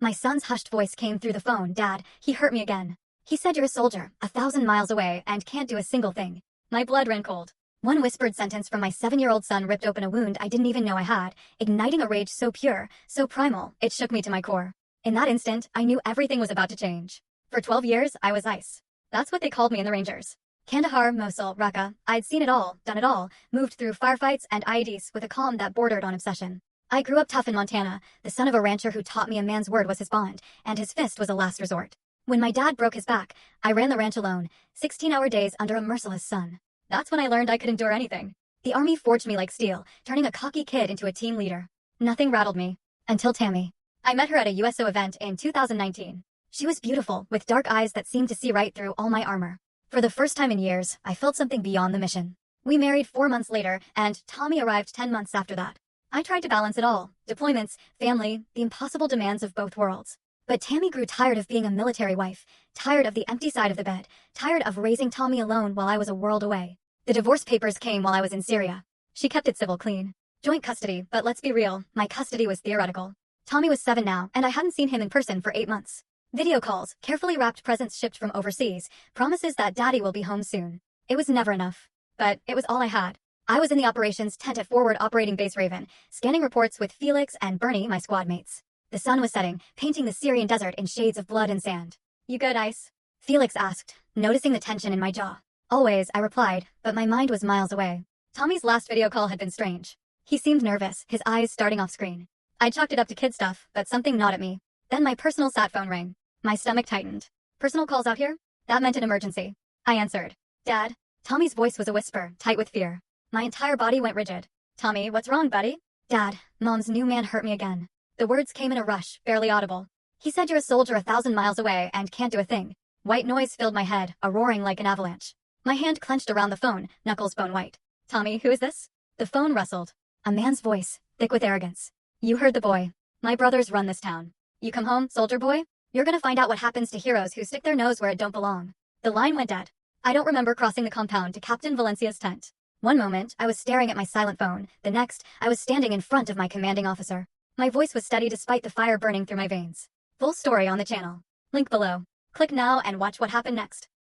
My son's hushed voice came through the phone. Dad, he hurt me again. He said you're a soldier, 1,000 miles away, and can't do a single thing. My blood ran cold. One whispered sentence from my 7-year-old son ripped open a wound I didn't even know I had, igniting a rage so pure, so primal, it shook me to my core. In that instant, I knew everything was about to change. For 12 years, I was ice. That's what they called me in the Rangers. Kandahar, Mosul, Raqqa, I'd seen it all, done it all, moved through firefights and IEDs with a calm that bordered on obsession. I grew up tough in Montana, the son of a rancher who taught me a man's word was his bond, and his fist was a last resort. When my dad broke his back, I ran the ranch alone, 16-hour days under a merciless sun. That's when I learned I could endure anything. The army forged me like steel, turning a cocky kid into a team leader. Nothing rattled me. Until Tammy. I met her at a USO event in 2019. She was beautiful, with dark eyes that seemed to see right through all my armor. For the first time in years, I felt something beyond the mission. We married 4 months later, and Tommy arrived 10 months after that. I tried to balance it all: deployments, family, the impossible demands of both worlds. But Tammy grew tired of being a military wife, tired of the empty side of the bed, tired of raising Tommy alone while I was a world away. The divorce papers came while I was in Syria. She kept it civil clean. Joint custody, but let's be real, my custody was theoretical. Tommy was 7 now, and I hadn't seen him in person for 8 months. Video calls, carefully wrapped presents shipped from overseas, promises that daddy will be home soon. It was never enough. But it was all I had. I was in the operations tent at Forward Operating Base Raven, scanning reports with Felix and Bernie, my squad mates. The sun was setting, painting the Syrian desert in shades of blood and sand. You good, Ice? Felix asked, noticing the tension in my jaw. Always, I replied, but my mind was miles away. Tommy's last video call had been strange. He seemed nervous, his eyes starting off screen. I chalked it up to kid stuff, but something gnawed at me. Then my personal sat phone rang. My stomach tightened. Personal calls out here? That meant an emergency. I answered. Dad? Tommy's voice was a whisper, tight with fear. My entire body went rigid. Tommy, what's wrong, buddy? Dad, Mom's new man hurt me again. The words came in a rush, barely audible. He said you're a soldier 1,000 miles away and can't do a thing. White noise filled my head, a roaring like an avalanche. My hand clenched around the phone, knuckles bone white. Tommy, who is this? The phone rustled. A man's voice, thick with arrogance. You heard the boy. My brothers run this town. You come home, soldier boy? You're gonna find out what happens to heroes who stick their nose where it don't belong. The line went dead. I don't remember crossing the compound to Captain Valencia's tent. One moment, I was staring at my silent phone. The next, I was standing in front of my commanding officer. My voice was steady despite the fire burning through my veins. Full story on the channel. Link below. Click now and watch what happened next.